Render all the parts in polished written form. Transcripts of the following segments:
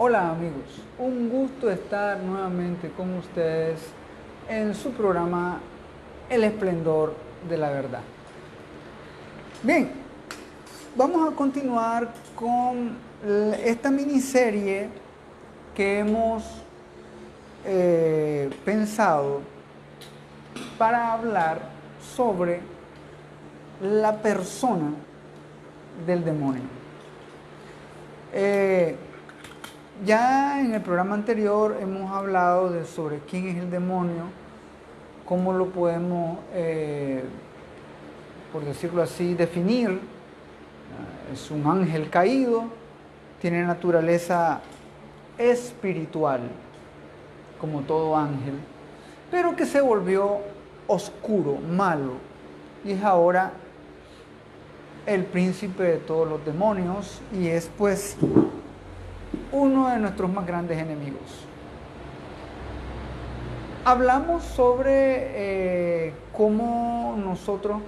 Hola amigos, un gusto estar nuevamente con ustedes en su programa El Esplendor de la Verdad. Bien, vamos a continuar con esta miniserie que hemos pensado para hablar sobre la persona del demonio. Ya en el programa anterior hemos hablado sobre quién es el demonio, cómo lo podemos, por decirlo así, definir. Es un ángel caído, tiene naturaleza espiritual, como todo ángel, pero que se volvió oscuro, malo, y es ahora el príncipe de todos los demonios y es pues uno de nuestros más grandes enemigos. Hablamos sobre cómo nosotros,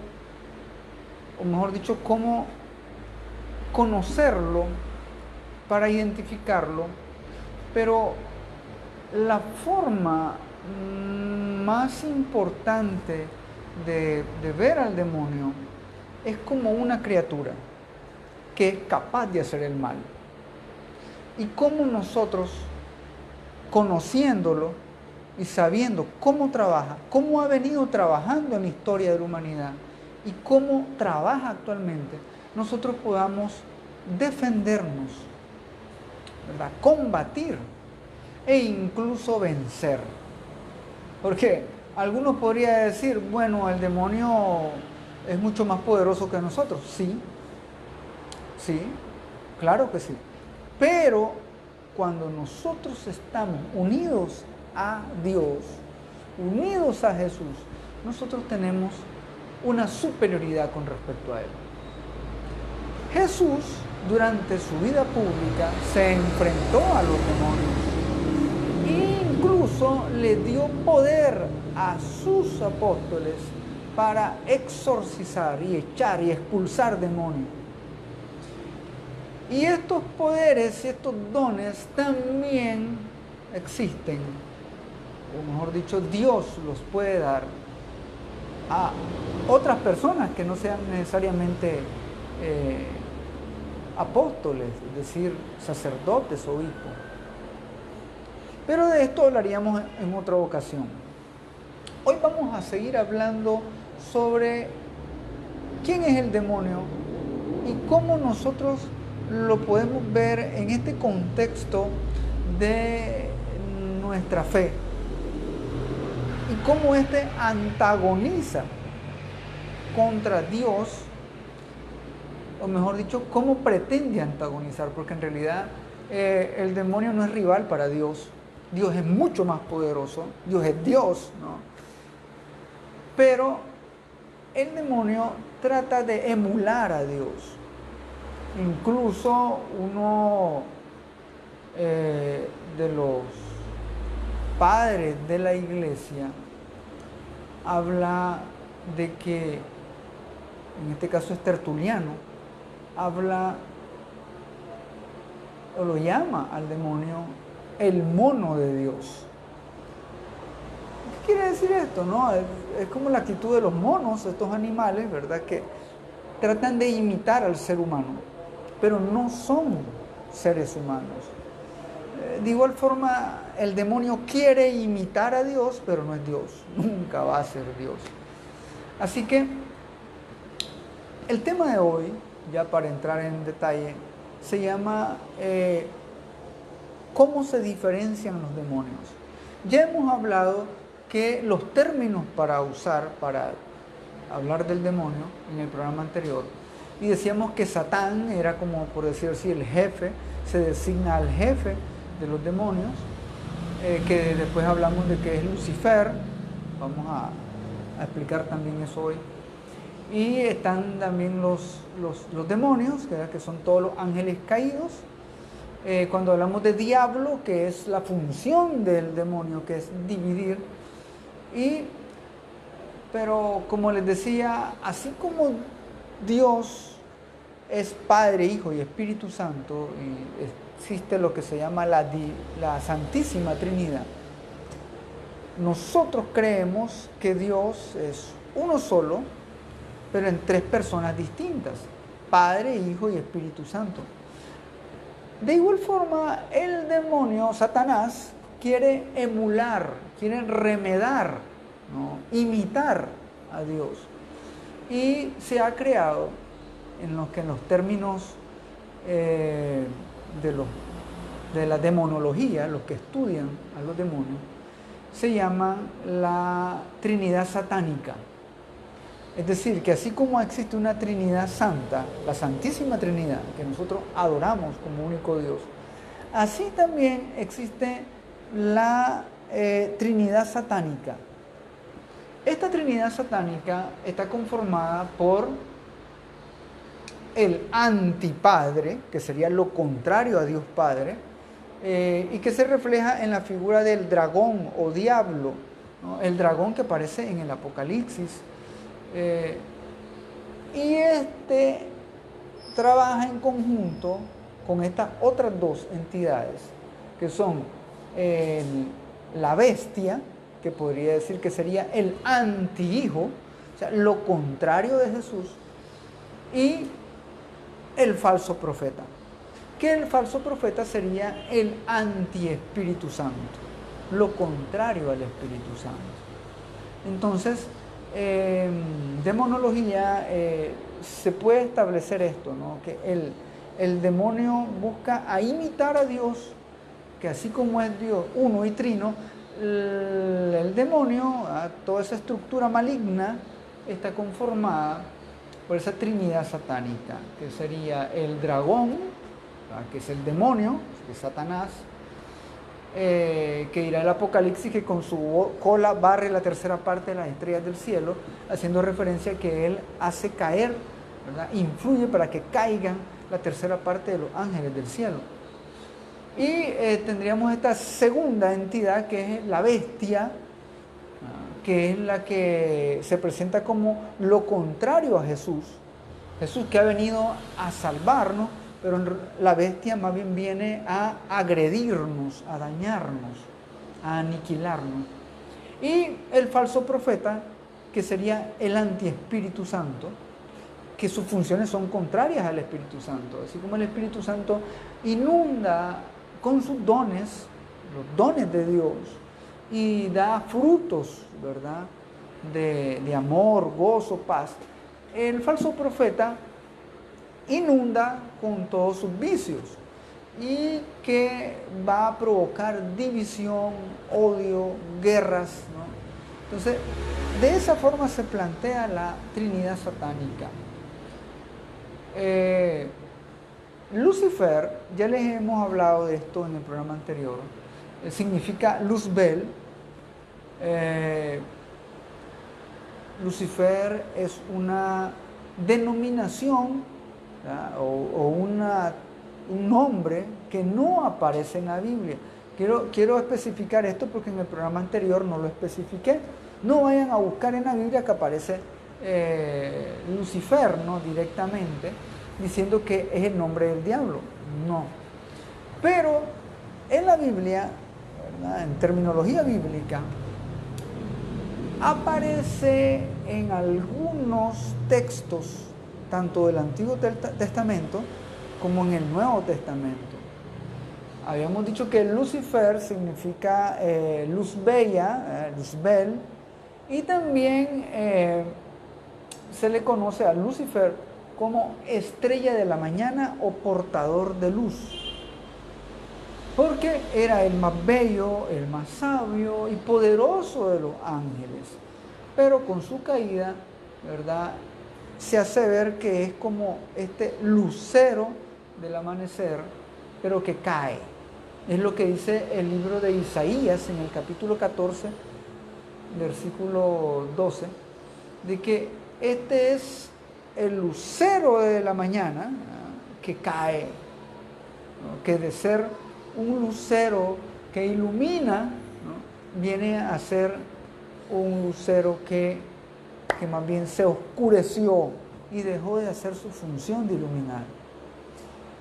o mejor dicho, cómo conocerlo para identificarlo, pero la forma más importante de ver al demonio es como una criatura que es capaz de hacer el mal. Y cómo nosotros, conociéndolo y sabiendo cómo trabaja, cómo ha venido trabajando en la historia de la humanidad y cómo trabaja actualmente, nosotros podamos defendernos, ¿verdad? Combatir e incluso vencer. Porque algunos podrían decir, bueno, el demonio es mucho más poderoso que nosotros. Sí, sí, claro que sí. Pero cuando nosotros estamos unidos a Dios, unidos a Jesús, nosotros tenemos una superioridad con respecto a Él. Jesús, durante su vida pública, se enfrentó a los demonios e incluso le dio poder a sus apóstoles para exorcizar y echar y expulsar demonios. Y estos poderes y estos dones también existen, o mejor dicho, Dios los puede dar a otras personas que no sean necesariamente apóstoles, es decir, sacerdotes o obispos. Pero de esto hablaríamos en otra ocasión. Hoy vamos a seguir hablando sobre quién es el demonio y cómo nosotros lo podemos ver en este contexto de nuestra fe y cómo éste antagoniza contra Dios, o mejor dicho, cómo pretende antagonizar, porque en realidad el demonio no es rival para Dios. Dios es mucho más poderoso, Dios es Dios, ¿no? Pero el demonio trata de emular a Dios. Incluso uno de los padres de la iglesia habla de que, en este caso es Tertuliano, habla o lo llama al demonio el mono de Dios. ¿Qué quiere decir esto? No? Es como la actitud de los monos, estos animales, ¿verdad? Que tratan de imitar al ser humano, pero no son seres humanos. De igual forma, el demonio quiere imitar a Dios, pero no es Dios, nunca va a ser Dios. Así que el tema de hoy, ya para entrar en detalle, se llama ¿cómo se diferencian los demonios? Ya hemos hablado que los términos para usar, para hablar del demonio en el programa anterior, y decíamos que Satán era como, por decir así, el jefe, se designa al jefe de los demonios, que después hablamos de que es Lucifer, vamos a explicar también eso hoy. Y están también los demonios, que son todos los ángeles caídos. Cuando hablamos de diablo, que es la función del demonio, que es dividir. Pero como les decía, así como Dios es Padre, Hijo y Espíritu Santo, y existe lo que se llama la Santísima Trinidad, nosotros creemos que Dios es uno solo, pero en tres personas distintas: Padre, Hijo y Espíritu Santo. De igual forma, el demonio, Satanás, quiere emular, quiere remedar, ¿no?, imitar a Dios. Y se ha creado en los términos de la demonología, los que estudian a los demonios, se llama la Trinidad satánica. Es decir, que así como existe una Trinidad santa, la Santísima Trinidad, que nosotros adoramos como único Dios, así también existe la Trinidad satánica. Esta Trinidad satánica está conformada por el antipadre, que sería lo contrario a Dios Padre, y que se refleja en la figura del dragón o diablo, ¿no?, el dragón que aparece en el Apocalipsis. Y este trabaja en conjunto con estas otras dos entidades, que son la bestia, que podría decir que sería el antihijo, o sea, lo contrario de Jesús, y el falso profeta, que el falso profeta sería el anti-Espíritu Santo, lo contrario al Espíritu Santo. Entonces, demonología se puede establecer esto, ¿no?, que el demonio busca a imitar a Dios, que así como es Dios uno y trino, el demonio, toda esa estructura maligna, está conformada por esa Trinidad satánica, que sería el dragón, que es el demonio, que es Satanás, que dirá el Apocalipsis que con su cola barre la tercera parte de las estrellas del cielo, haciendo referencia a que él hace caer, ¿verdad?, influye para que caigan la tercera parte de los ángeles del cielo. Y tendríamos esta segunda entidad, que es la bestia, que es la que se presenta como lo contrario a Jesús. Jesús, que ha venido a salvarnos, pero la bestia más bien viene a agredirnos, a dañarnos, a aniquilarnos. Y el falso profeta, que sería el anti-Espíritu Santo, que sus funciones son contrarias al Espíritu Santo. Así como el Espíritu Santo inunda con sus dones, los dones de Dios, y da frutos, ¿verdad?, de amor, gozo, paz, el falso profeta inunda con todos sus vicios y que va a provocar división, odio, guerras, ¿no? Entonces, de esa forma se plantea la Trinidad satánica. Lucifer, ya les hemos hablado de esto en el programa anterior, significa Luzbel. Lucifer es una denominación, ¿verdad?, o un nombre que no aparece en la Biblia. Quiero especificar esto porque en el programa anterior no lo especifiqué. No vayan a buscar en la Biblia que aparece Lucifer, ¿no?, directamente, diciendo que es el nombre del diablo. No. Pero en la Biblia, ¿verdad?, en terminología bíblica, aparece en algunos textos, tanto del Antiguo Testamento como en el Nuevo Testamento. Habíamos dicho que Lucifer significa luz bella, Luzbel, y también se le conoce a Lucifer como estrella de la mañana o portador de luz, porque era el más bello, el más sabio y poderoso de los ángeles. Pero con su caída, ¿verdad?, se hace ver que es como este lucero del amanecer, pero que cae. Es lo que dice el libro de Isaías en el capítulo 14, versículo 12, de que este es el lucero de la mañana, ¿no?, que cae, ¿no?, que de ser un lucero que ilumina, ¿no?, viene a ser un lucero que más bien se oscureció, y dejó de hacer su función de iluminar.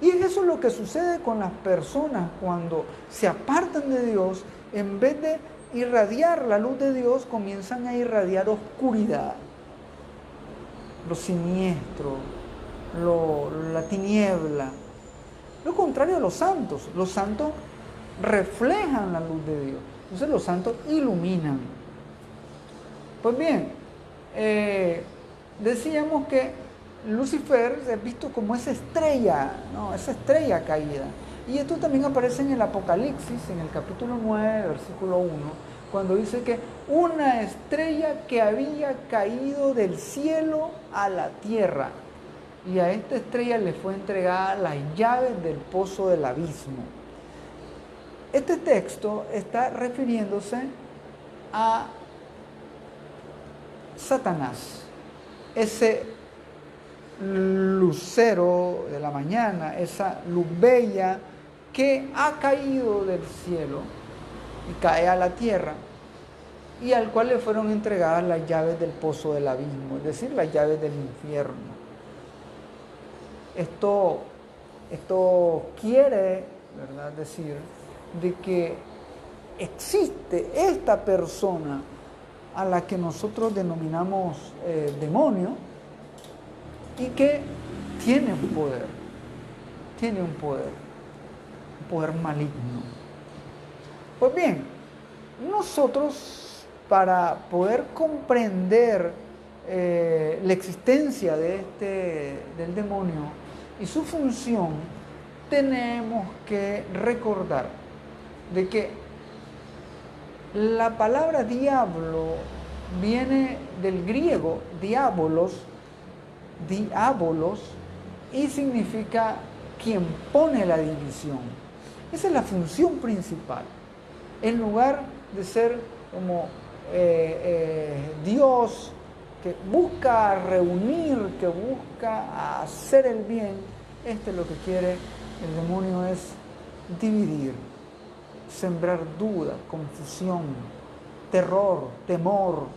Y eso es lo que sucede con las personas cuando se apartan de Dios. En vez de irradiar la luz de Dios, comienzan a irradiar oscuridad, lo siniestro, la tiniebla. Lo contrario a los santos. Los santos reflejan la luz de Dios. Entonces los santos iluminan. Pues bien, decíamos que Lucifer es visto como esa estrella, ¿no? Esa estrella caída. Y esto también aparece en el Apocalipsis, en el capítulo 9, versículo 1, cuando dice que una estrella que había caído del cielo a la tierra. Y a esta estrella le fue entregada las llaves del pozo del abismo. Este texto está refiriéndose a Satanás, ese lucero de la mañana, esa luz bella que ha caído del cielo y cae a la tierra, y al cual le fueron entregadas las llaves del pozo del abismo, es decir, las llaves del infierno. Esto quiere, ¿verdad?, decir de que existe esta persona a la que nosotros denominamos demonio, y que tiene un poder maligno. Pues bien, nosotros, para poder comprender la existencia del demonio y su función, tenemos que recordar de que la palabra diablo viene del griego diabolos, y significa quien pone la división. Esa es la función principal. En lugar de ser como Dios que busca reunir, que busca hacer el bien, lo que quiere el demonio es dividir, sembrar duda, confusión, terror, temor.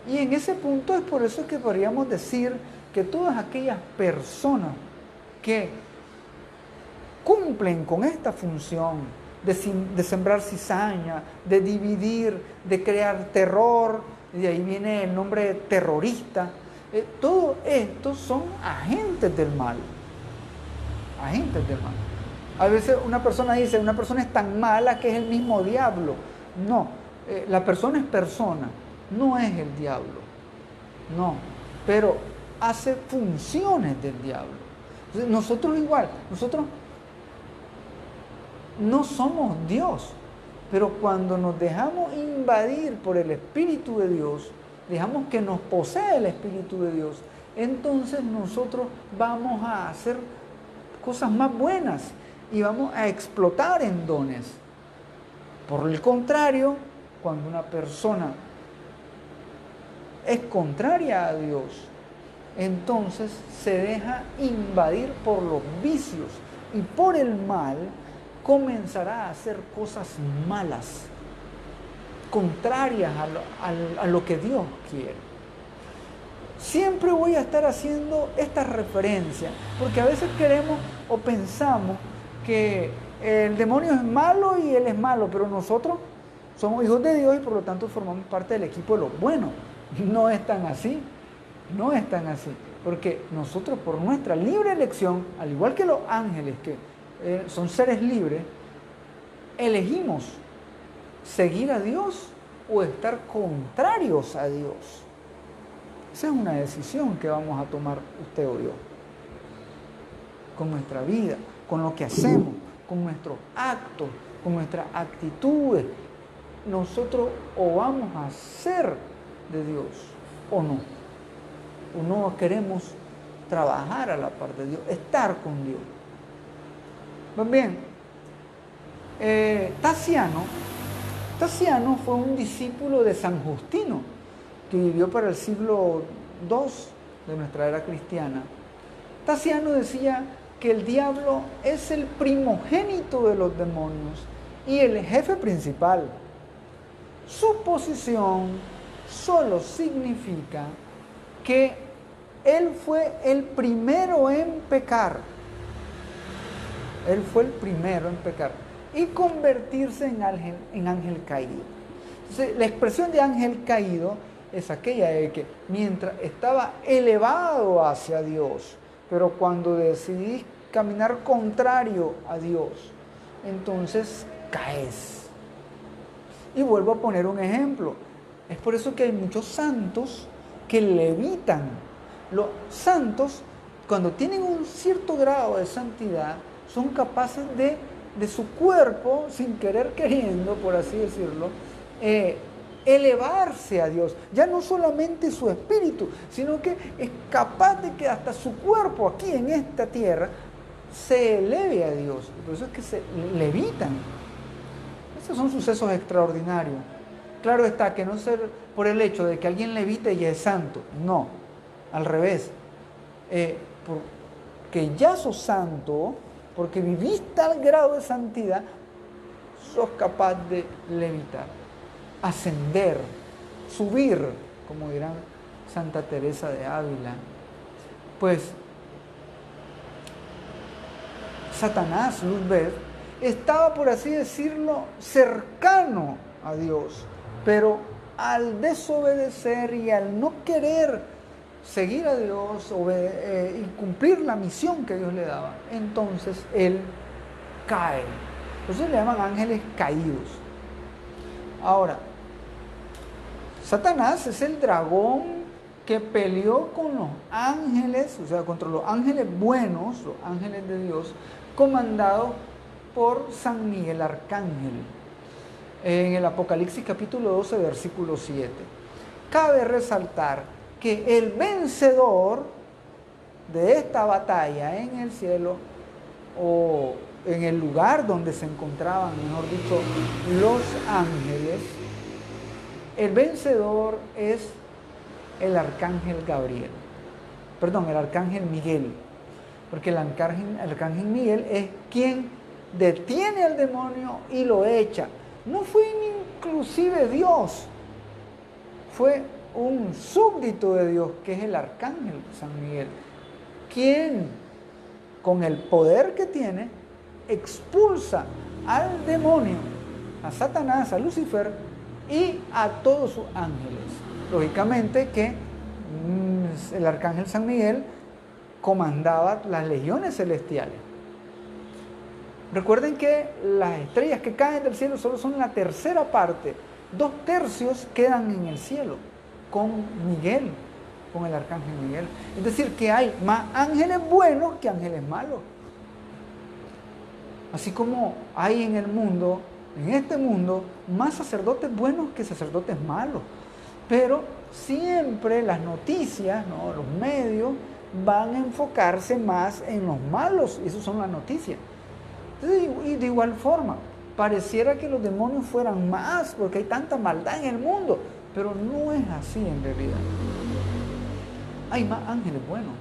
Y en ese punto es por eso que podríamos decir que todas aquellas personas que cumplen con esta función de sembrar cizaña, de dividir, de crear terror, de ahí viene el nombre terrorista, todo esto son agentes del mal. Agentes del mal. A veces una persona dice, una persona es tan mala que es el mismo diablo. No, la persona es persona. No es el diablo, no, pero hace funciones del diablo. Entonces, nosotros igual, nosotros no somos Dios, pero cuando nos dejamos invadir por el Espíritu de Dios, dejamos que nos posea el Espíritu de Dios, entonces nosotros vamos a hacer cosas más buenas y vamos a explotar en dones. Por el contrario, cuando una persona es contraria a Dios, entonces se deja invadir por los vicios y por el mal, comenzará a hacer cosas malas, contrarias a lo que Dios quiere. Siempre voy a estar haciendo esta referencia, porque a veces queremos o pensamos que el demonio es malo y él es malo, pero nosotros somos hijos de Dios y por lo tanto formamos parte del equipo de los buenos. No es tan así, porque nosotros por nuestra libre elección, al igual que los ángeles que son seres libres, elegimos seguir a Dios o estar contrarios a Dios. Esa es una decisión que vamos a tomar usted o yo, con nuestra vida, con lo que hacemos, con nuestros actos, con nuestras actitudes. Nosotros o vamos a ser de Dios o no queremos trabajar a la par de Dios, estar con Dios. Pues bien, Tasiano fue un discípulo de San Justino, que vivió para el siglo II de nuestra era cristiana. Tasiano decía que el diablo es el primogénito de los demonios y el jefe principal. Su posición solo significa que Él fue el primero en pecar. Él fue el primero en pecar y convertirse en ángel caído. Entonces, la expresión de ángel caído es aquella de que mientras estaba elevado hacia Dios, pero cuando decidís caminar contrario a Dios, entonces caes. Y vuelvo a poner un ejemplo. Es por eso que hay muchos santos que levitan. Los santos, cuando tienen un cierto grado de santidad, son capaces de su cuerpo, sin querer queriendo, por así decirlo, elevarse a Dios. Ya no solamente su espíritu, sino que es capaz de que hasta su cuerpo aquí en esta tierra se eleve a Dios. Por eso es que se levitan. Esos son sucesos extraordinarios. Claro está que no ser por el hecho de que alguien levite y es santo. No, al revés. Porque ya sos santo, porque vivís tal grado de santidad, sos capaz de levitar, ascender, subir, como dirán Santa Teresa de Ávila. Pues Satanás, Luzbel, estaba, por así decirlo, cercano a Dios, pero al desobedecer y al no querer seguir a Dios y cumplir la misión que Dios le daba, entonces él cae. Entonces le llaman ángeles caídos. Ahora, Satanás es el dragón que peleó con los ángeles, o sea, contra los ángeles buenos, los ángeles de Dios, comandado por San Miguel Arcángel, en el Apocalipsis capítulo 12, versículo 7. Cabe resaltar que el vencedor de esta batalla en el cielo, o en el lugar donde se encontraban, mejor dicho, los ángeles, el vencedor es el arcángel Gabriel, perdón, el arcángel Miguel, porque el arcángel Miguel es quien detiene al demonio y lo echa. No fue inclusive Dios, fue un súbdito de Dios, que es el arcángel San Miguel, quien con el poder que tiene expulsa al demonio, a Satanás, a Lucifer y a todos sus ángeles. Lógicamente que el arcángel San Miguel comandaba las legiones celestiales. Recuerden que las estrellas que caen del cielo solo son la tercera parte. 2/3 quedan en el cielo con Miguel, con el arcángel Miguel. Es decir, que hay más ángeles buenos que ángeles malos. Así como hay en el mundo, en este mundo, más sacerdotes buenos que sacerdotes malos. Pero siempre las noticias, ¿no?, los medios, van a enfocarse más en los malos. Esas son las noticias. Y de igual forma, pareciera que los demonios fueran más porque hay tanta maldad en el mundo, pero no es así en realidad. Hay más ángeles buenos.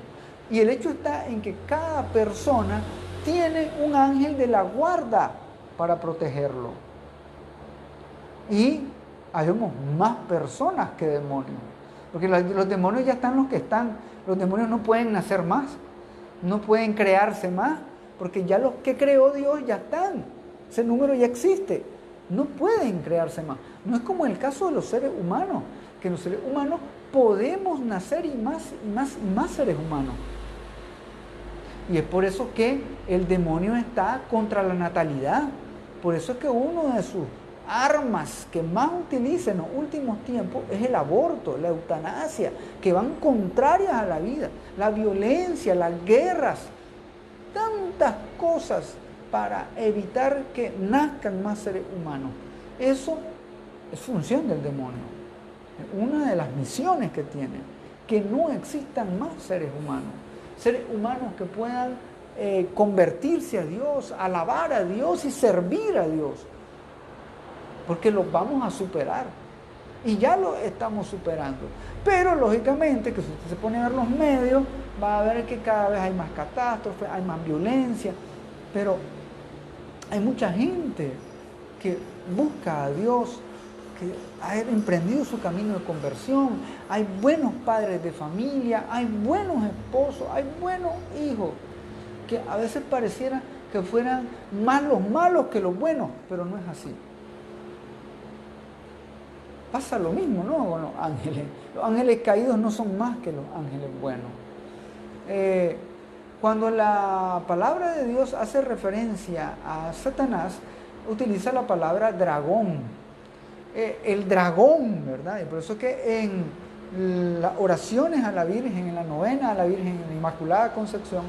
Y el hecho está en que cada persona tiene un ángel de la guarda para protegerlo. Y habemos más personas que demonios. Porque los demonios ya están los que están. Los demonios no pueden nacer más. No pueden crearse más. Porque ya los que creó Dios ya están. Ese número ya existe. No pueden crearse más. No es como el caso de los seres humanos. Que los seres humanos podemos nacer y más seres humanos. Y es por eso que el demonio está contra la natalidad. Por eso es que uno de sus armas que más utiliza en los últimos tiempos es el aborto, la eutanasia, que van contrarias a la vida, la violencia, las guerras, tantas cosas para evitar que nazcan más seres humanos. Eso es función del demonio. Una de las misiones que tiene, que no existan más seres humanos que puedan convertirse a Dios, alabar a Dios y servir a Dios, porque los vamos a superar y ya lo estamos superando. Pero lógicamente que si usted se pone a ver los medios, va a ver que cada vez hay más catástrofes, hay más violencia, pero hay mucha gente que busca a Dios, que han emprendido su camino de conversión, hay buenos padres de familia, hay buenos esposos, hay buenos hijos, que a veces pareciera que fueran más los malos que los buenos, pero no es así. Pasa lo mismo, ¿no?, con los ángeles. Los ángeles caídos no son más que los ángeles buenos. Cuando la palabra de Dios hace referencia a Satanás, utiliza la palabra dragón. El dragón, ¿verdad? Y por eso que en las oraciones a la Virgen, en la novena a la Virgen, en la Inmaculada Concepción,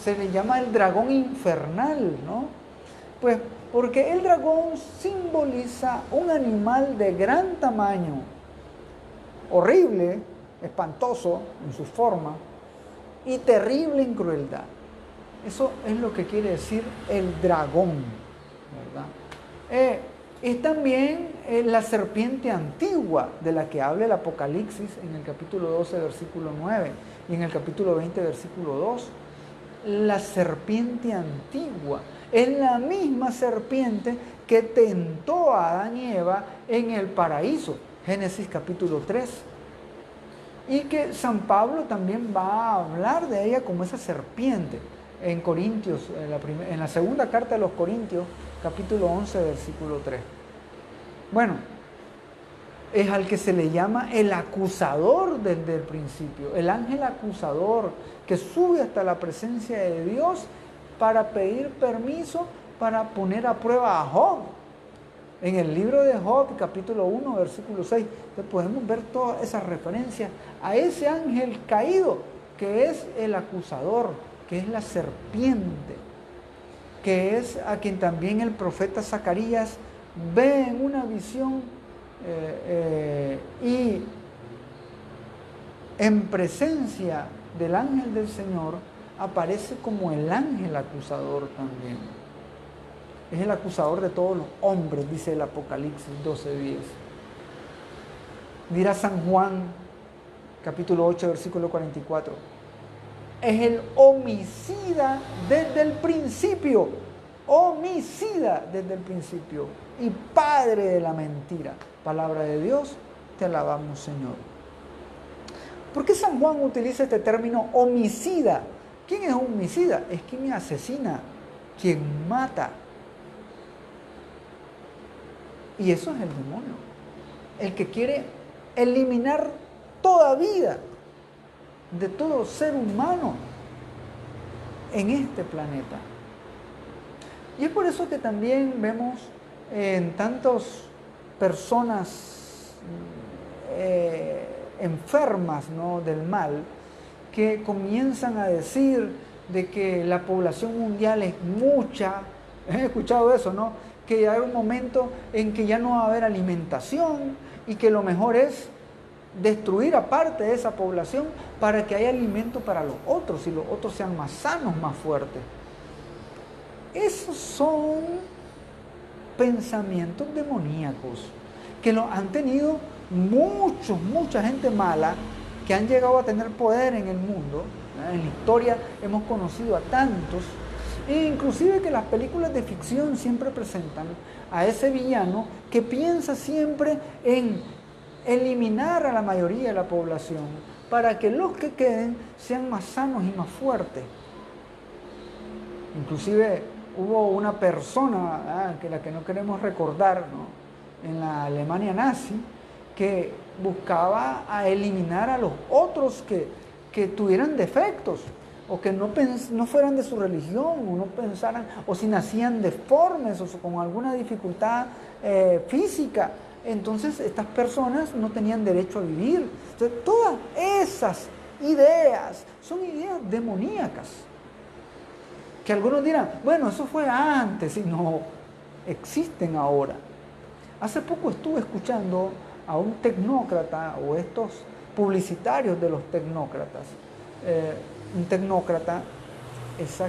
se le llama el dragón infernal, ¿no? Pues porque el dragón simboliza un animal de gran tamaño, horrible, espantoso en su forma y terrible en crueldad. Eso es lo que quiere decir el dragón, ¿verdad? Es también la serpiente antigua de la que habla el Apocalipsis en el capítulo 12, versículo 9 y en el capítulo 20, versículo 2. La serpiente antigua es la misma serpiente que tentó a Adán y Eva en el paraíso, Génesis capítulo 3. Y que San Pablo también va a hablar de ella como esa serpiente en Corintios, en la segunda carta de los Corintios, capítulo 11, versículo 3. Bueno, es al que se le llama el acusador desde el principio, el ángel acusador que sube hasta la presencia de Dios para pedir permiso para poner a prueba a Job. En el libro de Job, capítulo 1, versículo 6, podemos ver todas esas referencias a ese ángel caído, que es el acusador, que es la serpiente, que es a quien también el profeta Zacarías ve en una visión y en presencia del ángel del Señor aparece como el ángel acusador también. Es el acusador de todos los hombres, dice el Apocalipsis 12:10. Dirá San Juan, capítulo 8, versículo 44. Es el homicida desde el principio. Homicida desde el principio y padre de la mentira. Palabra de Dios, te alabamos, Señor. ¿Por qué San Juan utiliza este término homicida? ¿Quién es un homicida? Es quien asesina, quien mata. Y eso es el demonio, el que quiere eliminar toda vida de todo ser humano en este planeta. Y es por eso que también vemos en tantas personas enfermas, ¿no?, del mal, que comienzan a decir de que la población mundial es mucha. He escuchado eso, ¿no? Que hay un momento en que ya no va a haber alimentación y que lo mejor es destruir a parte de esa población para que haya alimento para los otros y los otros sean más sanos, más fuertes. Esos son pensamientos demoníacos que los han tenido mucha gente mala que han llegado a tener poder en el mundo. En la historia hemos conocido a tantos, e inclusive que las películas de ficción siempre presentan a ese villano que piensa siempre en eliminar a la mayoría de la población para que los que queden sean más sanos y más fuertes. Inclusive hubo una persona, que la que no queremos recordar, ¿no?, en la Alemania nazi, que buscaba a eliminar a los otros que tuvieran defectos o que no fueran de su religión o no pensaran, o si nacían deformes o con alguna dificultad física. Entonces estas personas no tenían derecho a vivir. Entonces todas esas ideas son ideas demoníacas. Que algunos dirán, bueno, eso fue antes, y no, existen ahora. Hace poco estuve escuchando a un tecnócrata, o estos publicitarios de los tecnócratas. Un tecnócrata es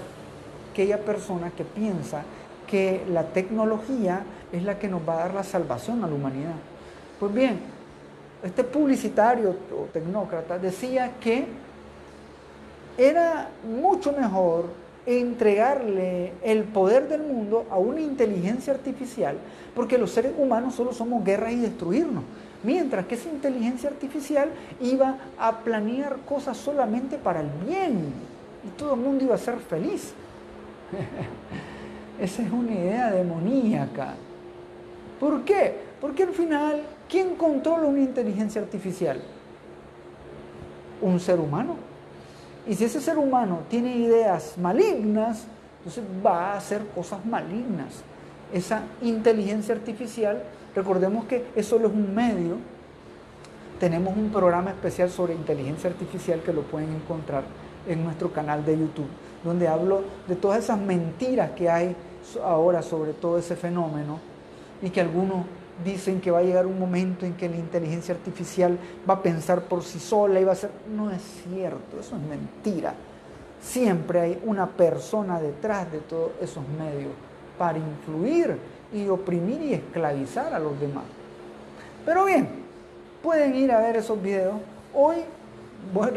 aquella persona que piensa que la tecnología es la que nos va a dar la salvación a la humanidad. Pues bien, este publicitario o tecnócrata decía que era mucho mejor entregarle el poder del mundo a una inteligencia artificial, porque los seres humanos solo somos guerras y destruirnos, mientras que esa inteligencia artificial iba a planear cosas solamente para el bien y todo el mundo iba a ser feliz. Esa es una idea demoníaca. ¿Por qué? Porque al final, ¿quién controla una inteligencia artificial? Un ser humano. Y si ese ser humano tiene ideas malignas, entonces va a hacer cosas malignas. Esa inteligencia artificial, recordemos que eso solo es un medio. Tenemos un programa especial sobre inteligencia artificial que lo pueden encontrar en nuestro canal de YouTube, donde hablo de todas esas mentiras que hay ahora sobre todo ese fenómeno y que algunos dicen que va a llegar un momento en que la inteligencia artificial va a pensar por sí sola y va a ser... No es cierto, eso es mentira. Siempre hay una persona detrás de todos esos medios para influir y oprimir y esclavizar a los demás. Pero bien, pueden ir a ver esos videos. Hoy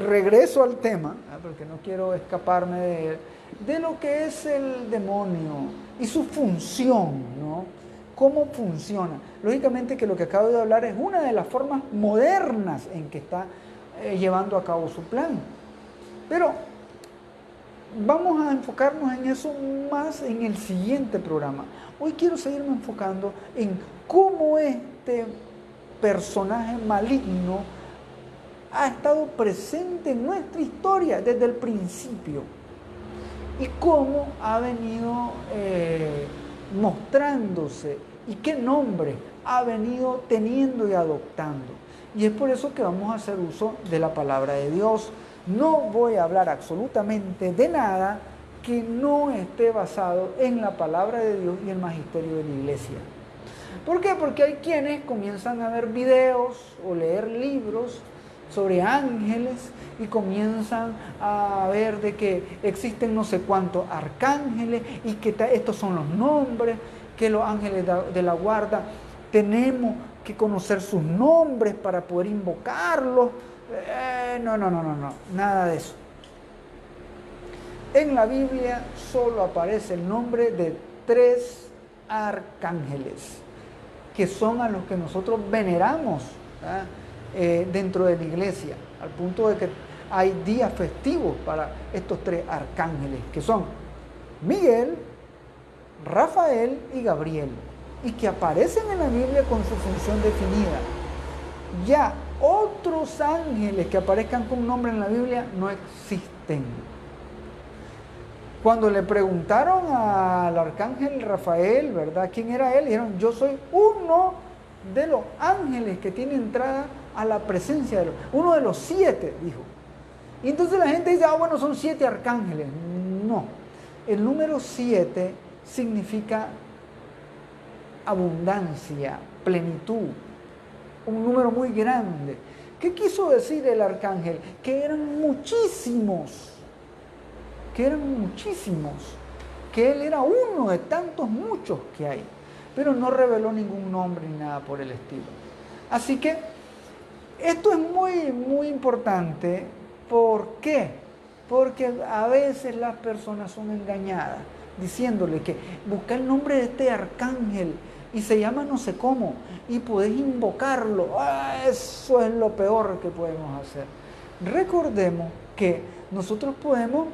regreso al tema, porque no quiero escaparme de lo que es el demonio y su función, ¿no? ¿Cómo funciona? Lógicamente que lo que acabo de hablar es una de las formas modernas en que está llevando a cabo su plan. Pero vamos a enfocarnos en eso más en el siguiente programa. Hoy quiero seguirme enfocando en cómo este personaje maligno ha estado presente en nuestra historia desde el principio y cómo ha venido mostrándose y qué nombre ha venido teniendo y adoptando. Y es por eso que vamos a hacer uso de la palabra de Dios. No voy a hablar absolutamente de nada que no esté basado en la palabra de Dios y el magisterio de la iglesia. ¿Por qué? Porque hay quienes comienzan a ver videos o leer libros sobre ángeles y comienzan a ver de que existen no sé cuántos arcángeles y que estos son los nombres, que los ángeles de la guarda tenemos que conocer sus nombres para poder invocarlos. No, nada de eso. En la Biblia solo aparece el nombre de 3 arcángeles, que son a los que nosotros veneramos dentro de la iglesia, al punto de que hay días festivos para estos 3 arcángeles, que son Miguel, Rafael y Gabriel, y que aparecen en la Biblia con su función definida. Ya otros ángeles que aparezcan con un nombre en la Biblia no existen. Cuando le preguntaron al arcángel Rafael, ¿verdad?, ¿quién era él? Dijeron, yo soy uno de los ángeles que tiene entrada a la presencia de Dios. Uno de los 7, dijo. Y entonces la gente dice, bueno, son 7 arcángeles. No, el número 7 significa abundancia, plenitud, un número muy grande. ¿Qué quiso decir el arcángel? Que eran muchísimos, que él era uno de tantos muchos que hay, pero no reveló ningún nombre ni nada por el estilo. Así que esto es muy, muy importante. ¿Por qué? Porque a veces las personas son engañadas diciéndole que busca el nombre de este arcángel y se llama no sé cómo y podés invocarlo. Eso es lo peor que podemos hacer. Recordemos que nosotros podemos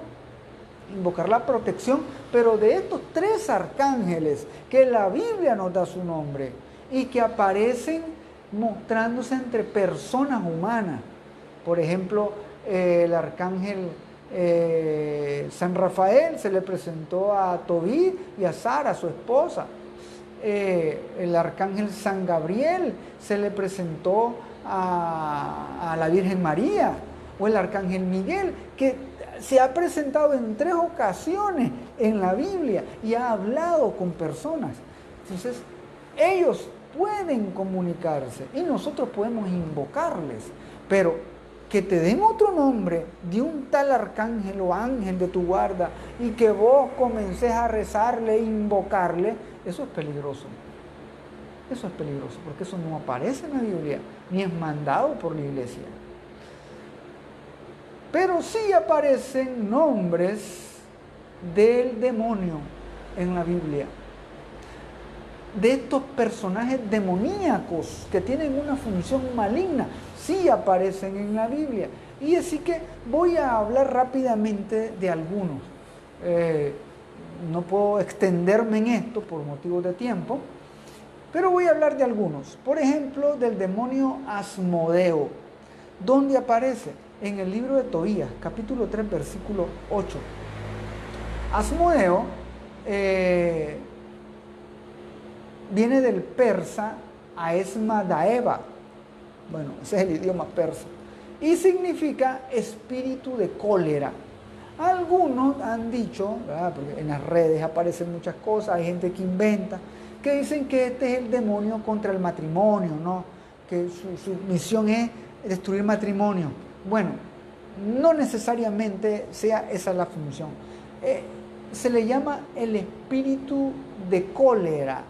invocar la protección, pero de estos 3 arcángeles que la Biblia nos da su nombre y que aparecen mostrándose entre personas humanas. Por ejemplo, el arcángel San Rafael se le presentó a Tobí y a Sara, su esposa. El arcángel San Gabriel se le presentó a la Virgen María, o el arcángel Miguel, que se ha presentado en 3 ocasiones en la Biblia y ha hablado con personas. Entonces, ellos pueden comunicarse y nosotros podemos invocarles, pero que te den otro nombre de un tal arcángel o ángel de tu guarda y que vos comences a rezarle e invocarle, eso es peligroso. Eso es peligroso, porque eso no aparece en la Biblia, ni es mandado por la iglesia. Pero sí aparecen nombres del demonio en la Biblia. De estos personajes demoníacos que tienen una función maligna, sí aparecen en la Biblia. Y así que voy a hablar rápidamente de algunos. No puedo extenderme en esto por motivos de tiempo, pero voy a hablar de algunos. Por ejemplo, del demonio Asmodeo. ¿Dónde aparece? En el libro de Tobías, capítulo 3, versículo 8. Asmodeo viene del persa Aesmadaeva. Bueno, ese es el idioma persa. Y significa espíritu de cólera. Algunos han dicho, ¿verdad?, porque en las redes aparecen muchas cosas, hay gente que inventa, que dicen que este es el demonio contra el matrimonio, ¿no? Que su misión es destruir matrimonio. Bueno, no necesariamente sea esa la función. Se le llama el espíritu de cólera.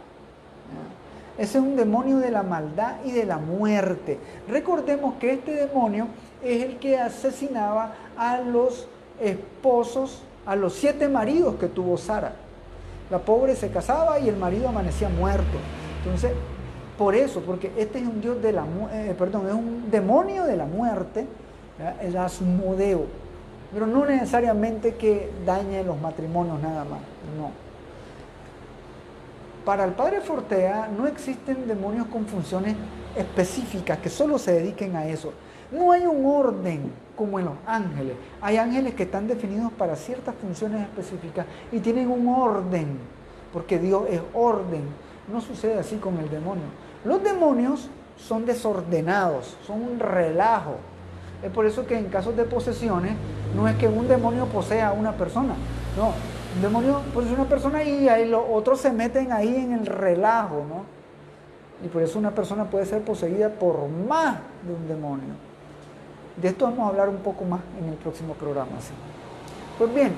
Ese es un demonio de la maldad y de la muerte. Recordemos que este demonio es el que asesinaba a los esposos, a los 7 maridos que tuvo Sara. La pobre se casaba y el marido amanecía muerto. Entonces, por eso, porque este es un dios de la es un demonio de la muerte, ¿verdad? El Asmodeo. Pero no necesariamente que dañe los matrimonios nada más, no. Para el padre Fortea no existen demonios con funciones específicas que solo se dediquen a eso. No hay un orden como en los ángeles. Hay ángeles que están definidos para ciertas funciones específicas y tienen un orden, porque Dios es orden. No sucede así con el demonio. Los demonios son desordenados, son un relajo. Es por eso que en casos de posesiones no es que un demonio posea a una persona, no. Un demonio posee a una persona y ahí los otros se meten ahí en el relajo, ¿no? Y por eso una persona puede ser poseída por más de un demonio. De esto vamos a hablar un poco más en el próximo programa, ¿sí? Pues bien,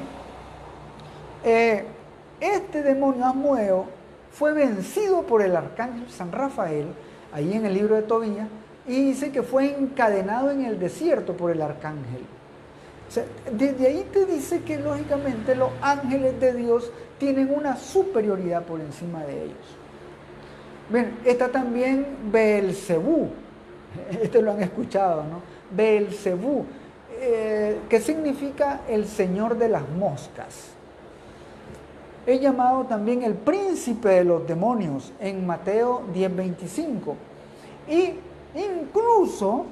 este demonio Asmodeo fue vencido por el arcángel San Rafael, ahí en el libro de Tobías, y dice que fue encadenado en el desierto por el arcángel. O sea, desde ahí te dice que lógicamente los ángeles de Dios tienen una superioridad por encima de ellos. Bien, está también Beelzebú. Este lo han escuchado, ¿no? Beelzebú, que significa el señor de las moscas. Es llamado también el príncipe de los demonios en Mateo 10:25. Y incluso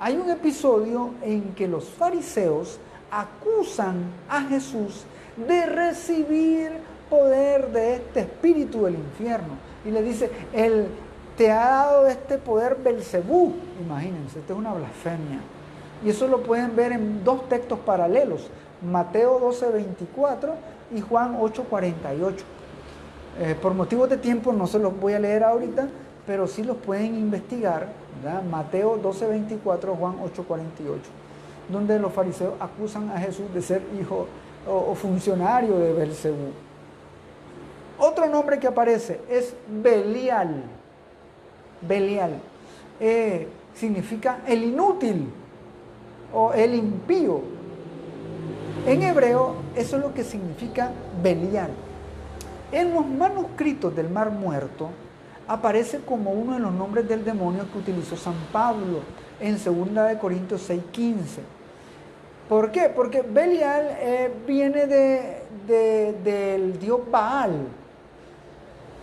hay un episodio en que los fariseos acusan a Jesús de recibir poder de este espíritu del infierno. Y le dice, él te ha dado este poder Beelzebú. Imagínense, esto es una blasfemia. Y eso lo pueden ver en 2 textos paralelos, Mateo 12:24 y Juan 8:48. Por motivos de tiempo no se los voy a leer ahorita, pero sí los pueden investigar, ¿verdad? Mateo 12:24, Juan 8:48, donde los fariseos acusan a Jesús de ser hijo o funcionario de Beelzebú. Otro nombre que aparece es Belial. Belial significa el inútil o el impío. En hebreo eso es lo que significa Belial. En los manuscritos del Mar Muerto aparece como uno de los nombres del demonio que utilizó San Pablo en 2 Corintios 6:15. ¿Por qué? Porque Belial viene del dios Baal.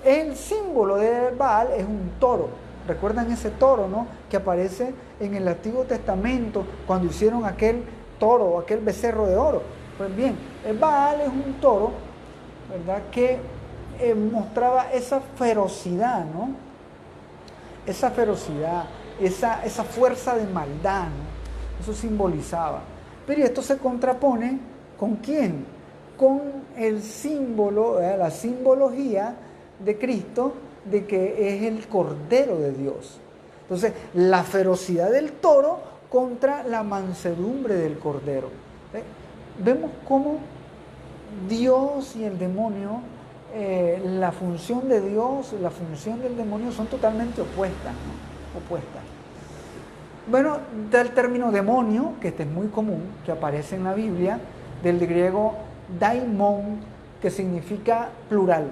El símbolo de Baal es un toro. ¿Recuerdan ese toro, no?, que aparece en el Antiguo Testamento cuando hicieron aquel toro, aquel becerro de oro? Pues bien, el Baal es un toro, ¿verdad?, que mostraba esa ferocidad, ¿no? Esa ferocidad, esa fuerza de maldad, ¿no? Eso simbolizaba. Pero esto se contrapone ¿con quién? Con el símbolo, la simbología de Cristo, de que es el Cordero de Dios. Entonces, la ferocidad del toro contra la mansedumbre del Cordero. Vemos cómo Dios y el demonio, la función de Dios, la función del demonio son totalmente opuestas, ¿no? Opuestas. Bueno, del término demonio, que este es muy común, que aparece en la Biblia, del griego daimon, que significa plural.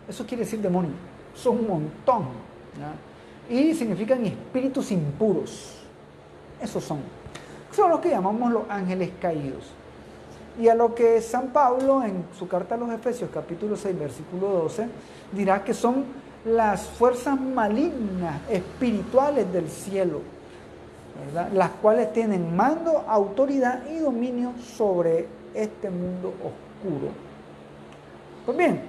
Eso quiere decir demonio. Son un montón, ¿ya? Y significan espíritus impuros. Esos son los que llamamos los ángeles caídos. Y a lo que San Pablo en su carta a los Efesios capítulo 6 versículo 12 dirá que son las fuerzas malignas espirituales del cielo, ¿verdad? Las cuales tienen mando, autoridad y dominio sobre este mundo oscuro. Pues bien,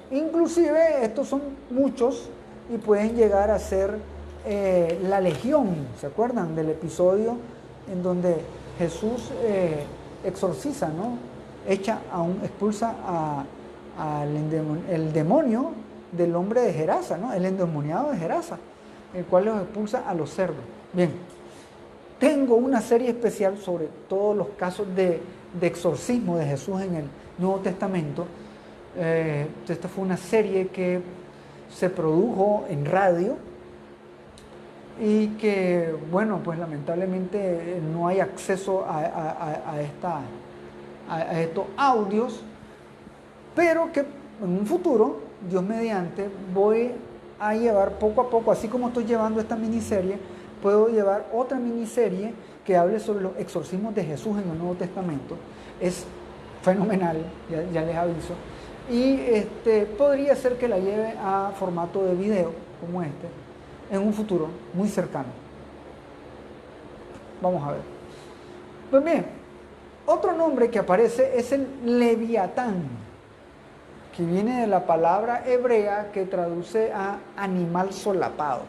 inclusive estos son muchos y pueden llegar a ser la legión. ¿Se acuerdan del episodio en donde Jesús exorciza, ¿no? Expulsa el demonio del hombre de Gerasa, ¿no? El endemoniado de Gerasa, el cual los expulsa a los cerdos. Bien, tengo una serie especial sobre todos los casos de exorcismo de Jesús en el Nuevo Testamento. Esta fue una serie que se produjo en radio y que, bueno, pues lamentablemente no hay acceso a estos audios, pero que en un futuro, Dios mediante, voy a llevar poco a poco, así como estoy llevando esta miniserie, puedo llevar otra miniserie que hable sobre los exorcismos de Jesús en el Nuevo Testamento. Es fenomenal, ya les aviso. Y podría ser que la lleve a formato de video, como en un futuro muy cercano. Vamos a ver. Pues bien, otro nombre que aparece es el Leviatán, que viene de la palabra hebrea que traduce a animal solapado.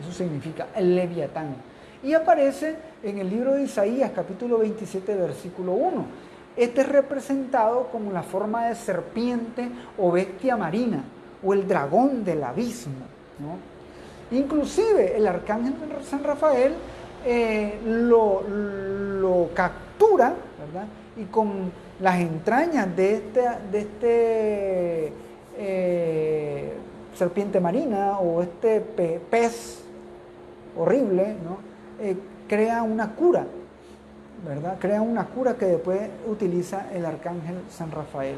Eso significa el Leviatán. Y aparece en el libro de Isaías, capítulo 27, versículo 1. Este es representado como la forma de serpiente o bestia marina, o el dragón del abismo, ¿no? Inclusive el arcángel San Rafael lo captura, ¿verdad? Y con las entrañas de serpiente marina o pez horrible, ¿no? Crea una cura, ¿verdad? Crea una cura que después utiliza el arcángel San Rafael.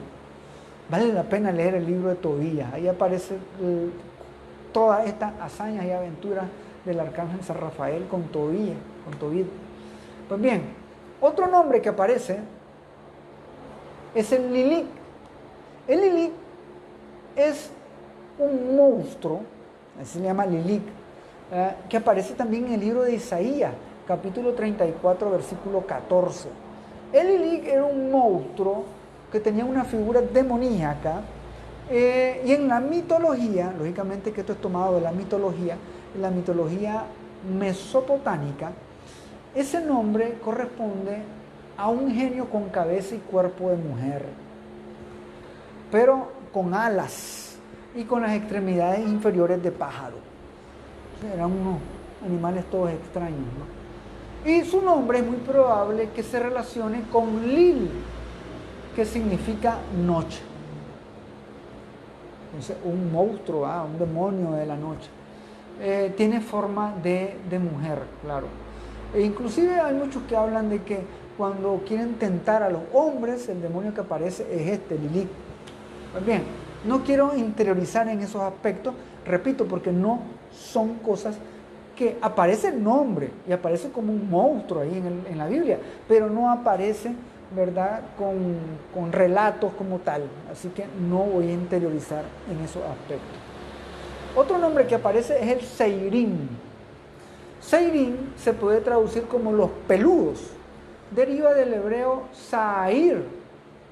Vale la pena leer el libro de Tobías. Ahí aparece todas estas hazañas y aventuras del arcángel San Rafael con Tobías. Pues bien, otro nombre que aparece es el Lilith. El Lilith es un monstruo, así se llama Lilith, que aparece también en el libro de Isaías, capítulo 34, versículo 14. El Lilith era un monstruo que tenía una figura demoníaca, y en la mitología, lógicamente que esto es tomado de la mitología, en la mitología mesopotámica, ese nombre corresponde a un genio con cabeza y cuerpo de mujer, pero con alas y con las extremidades inferiores de pájaro. O sea, eran unos animales todos extraños, ¿no? Y su nombre es muy probable que se relacione con Lil, que significa noche. Entonces, un monstruo, un demonio de la noche. Tiene forma de mujer, claro. E inclusive hay muchos que hablan de que cuando quieren tentar a los hombres, el demonio que aparece es Lilith. Pues bien, no quiero interiorizar en esos aspectos, repito, porque no son cosas que aparece el nombre y aparece como un monstruo ahí en la Biblia, pero no aparece, ¿verdad?, con relatos como tal. Así que no voy a interiorizar en esos aspectos. Otro nombre que aparece es el Seirín. Seirín se puede traducir como los peludos. Deriva del hebreo Sair,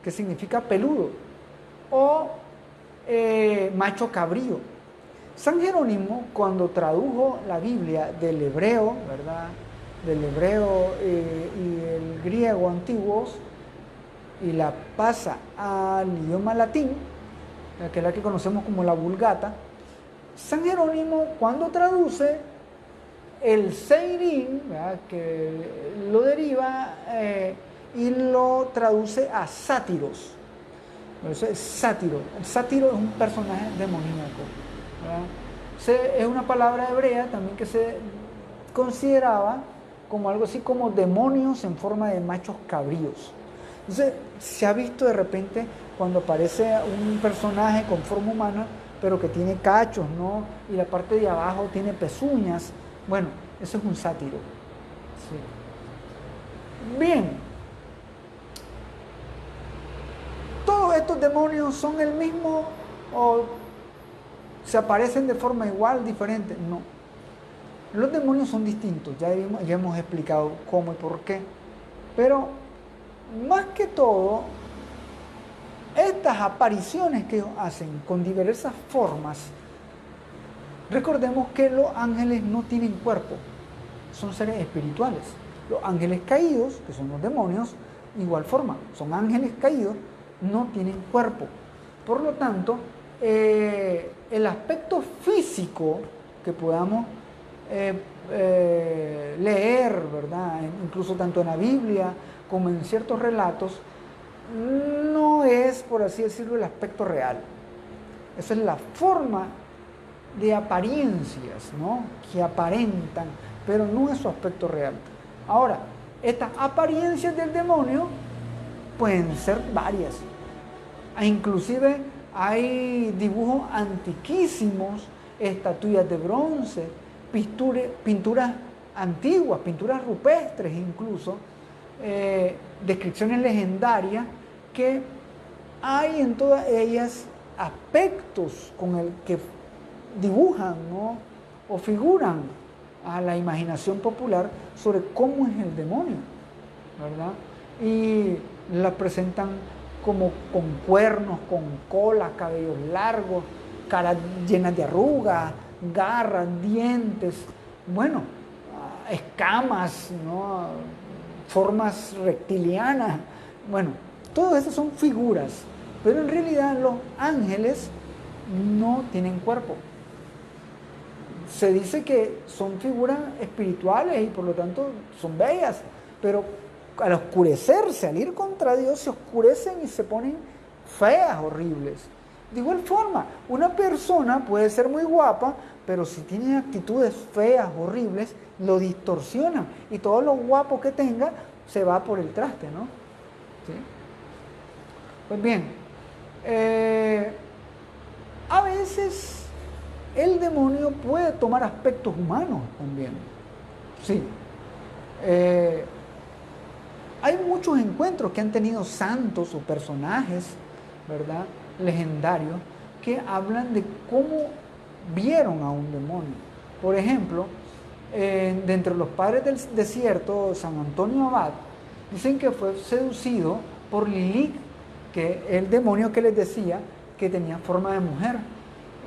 que significa peludo, o macho cabrío. San Jerónimo, cuando tradujo la Biblia del hebreo, ¿verdad?, del hebreo y el griego antiguos, y la pasa al idioma latín, que es la que conocemos como la Vulgata, San Jerónimo, cuando traduce el Seirín, ¿verdad?, que lo deriva y lo traduce a sátiros. Eso es sátiro. El sátiro es un personaje demoníaco, ¿verdad? Es una palabra hebrea también que se consideraba como algo así como demonios en forma de machos cabríos. Entonces, se ha visto de repente cuando aparece un personaje con forma humana, pero que tiene cachos, ¿no? Y la parte de abajo tiene pezuñas. Bueno, eso es un sátiro. Sí. Bien. ¿Todos estos demonios son el mismo o se aparecen de forma igual, diferente? No. Los demonios son distintos, ya hemos explicado cómo y por qué. Pero, más que todo, estas apariciones que ellos hacen con diversas formas, recordemos que los ángeles no tienen cuerpo, son seres espirituales. Los ángeles caídos, que son los demonios, igual forma, son ángeles caídos, no tienen cuerpo. Por lo tanto, el aspecto físico que podamos leer, ¿verdad? Incluso tanto en la Biblia como en ciertos relatos, no es, por así decirlo, el aspecto real. Esa es la forma de apariencias, ¿no? Que aparentan, pero no es su aspecto real. Ahora, estas apariencias del demonio pueden ser varias. Inclusive hay dibujos antiquísimos, estatuillas de bronce, pinturas antiguas, pinturas rupestres incluso, descripciones legendarias que hay en todas ellas aspectos con el que dibujan, ¿no? O figuran a la imaginación popular sobre cómo es el demonio, ¿verdad? Y la presentan como con cuernos, con cola, cabellos largos, caras llenas de arrugas, garras, dientes, bueno, escamas, ¿no? Formas reptilianas, bueno, todas esas son figuras, pero en realidad los ángeles no tienen cuerpo. Se dice que son figuras espirituales y por lo tanto son bellas, pero al oscurecerse, al ir contra Dios, se oscurecen y se ponen feas, horribles. De igual forma, una persona puede ser muy guapa, pero si tiene actitudes feas, horribles, lo distorsionan y todo lo guapo que tenga se va por el traste, ¿no? ¿Sí? Pues bien, a veces el demonio puede tomar aspectos humanos también. Sí. Hay muchos encuentros que han tenido santos o personajes, ¿verdad?, legendarios, que hablan de cómo vieron a un demonio. Por ejemplo, de entre los padres del desierto, San Antonio Abad, dicen que fue seducido por Lilith, que es el demonio que les decía que tenía forma de mujer.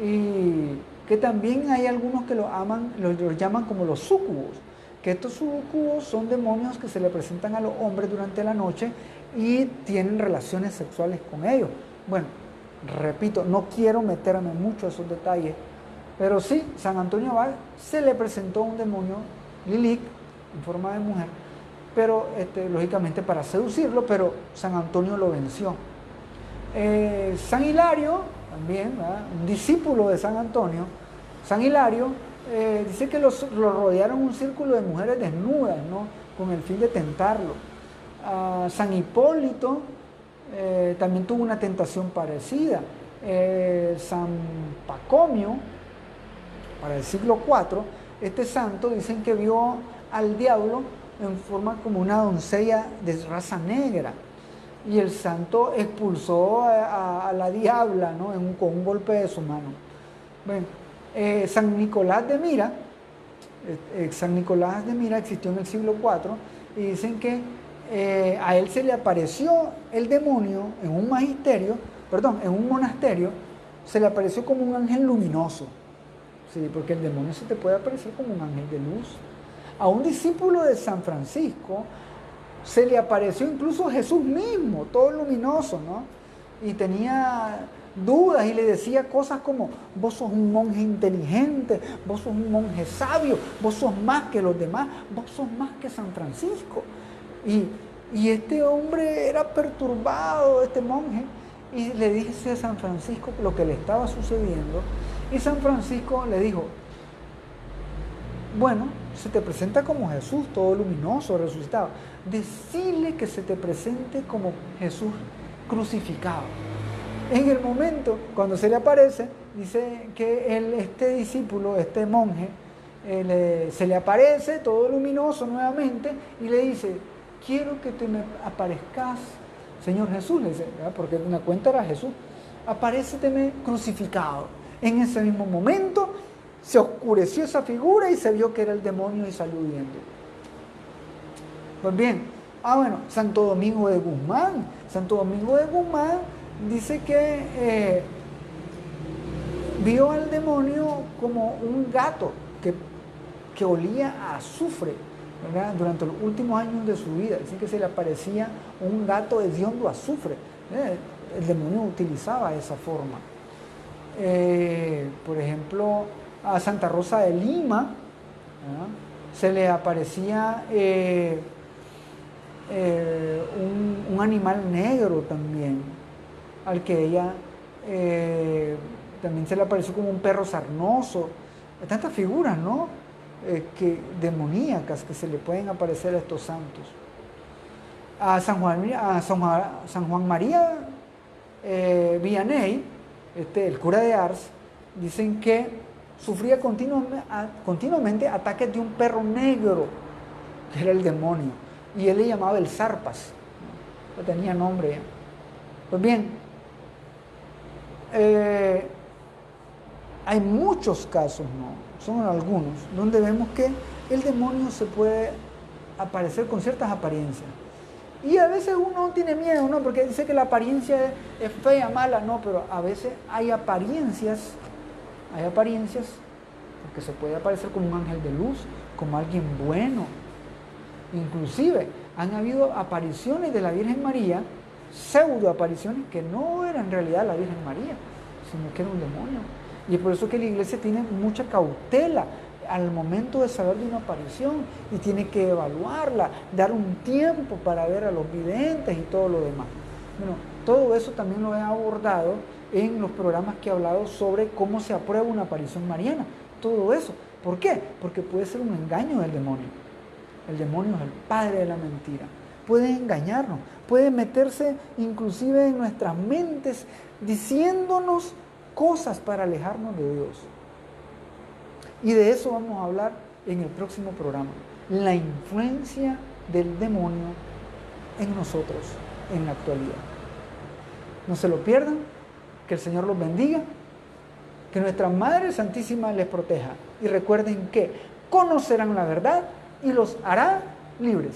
Y que también hay algunos que los llaman como los súcubos, que estos súcubos son demonios que se le presentan a los hombres durante la noche y tienen relaciones sexuales con ellos. Bueno, repito, no quiero meterme mucho a esos detalles, pero sí, San Antonio Abad se le presentó un demonio, Lilith, en forma de mujer, pero lógicamente para seducirlo, pero San Antonio lo venció. San Hilario, también, ¿verdad?, un discípulo de San Antonio, San Hilario, dice que lo rodearon un círculo de mujeres desnudas, ¿no?, con el fin de tentarlo. San Hipólito también tuvo una tentación parecida. San Pacomio, para el siglo IV, este santo dicen que vio al diablo en forma como una doncella de raza negra. Y el santo expulsó a la diabla, ¿no?, con un golpe de su mano. Bueno, San Nicolás de Mira, existió en el siglo IV y dicen que a él se le apareció el demonio en un monasterio, se le apareció como un ángel luminoso. Sí, porque el demonio se te puede aparecer como un ángel de luz. A un discípulo de San Francisco se le apareció incluso Jesús mismo, todo luminoso, ¿no? Y tenía dudas y le decía cosas como: vos sos un monje inteligente, vos sos un monje sabio, vos sos más que los demás, vos sos más que San Francisco. Y este hombre era perturbado, este monje, y le dice a San Francisco lo que le estaba sucediendo, y San Francisco le dijo: bueno, se te presenta como Jesús, todo luminoso, resucitado. decirle que se te presente como Jesús crucificado. En el momento, cuando se le aparece, dice que este discípulo, este monje, se le aparece todo luminoso nuevamente y le dice, quiero que te me aparezcas, Señor Jesús, le dice, ¿verdad? Porque una cuenta era Jesús, aparéceteme crucificado. En ese mismo momento se oscureció esa figura y se vio que era el demonio y salió huyendo. Pues bien, bueno, Santo Domingo de Guzmán. Santo Domingo de Guzmán dice que vio al demonio como un gato que olía a azufre, ¿verdad? Durante los últimos años de su vida. Dice que se le aparecía un gato hediondo a azufre. El demonio utilizaba esa forma. Por ejemplo, a Santa Rosa de Lima, ¿verdad? Se le aparecía un animal negro también, al que ella también se le apareció como un perro sarnoso. Hay tantas figuras, ¿no? Demoníacas que se le pueden aparecer a estos santos. A San Juan María Vianney, el cura de Ars, dicen que sufría continuamente ataques de un perro negro, que era el demonio, y él le llamaba el Zarpas, ¿no? Tenía nombre ya. Pues bien, hay muchos casos, ¿no? Son algunos, donde vemos que el demonio se puede aparecer con ciertas apariencias. Y a veces uno tiene miedo, ¿no? Porque dice que la apariencia es fea, mala, no, pero a veces hay apariencias, porque se puede aparecer como un ángel de luz, como alguien bueno. Inclusive han habido apariciones de la Virgen María, pseudo apariciones, que no eran en realidad la Virgen María, sino que era un demonio. Y es por eso que la iglesia tiene mucha cautela al momento de saber de una aparición y tiene que evaluarla, dar un tiempo para ver a los videntes y todo lo demás. Bueno, todo eso también lo he abordado en los programas que he hablado sobre cómo se aprueba una aparición mariana. Todo eso. ¿Por qué? Porque puede ser un engaño del demonio. El demonio es el padre de la mentira. Puede engañarnos, puede meterse inclusive en nuestras mentes diciéndonos cosas para alejarnos de Dios. Y de eso vamos a hablar en el próximo programa. La influencia del demonio en nosotros en la actualidad. No se lo pierdan, que el Señor los bendiga, que nuestra Madre Santísima les proteja. Y recuerden que conocerán la verdad y los hará libres.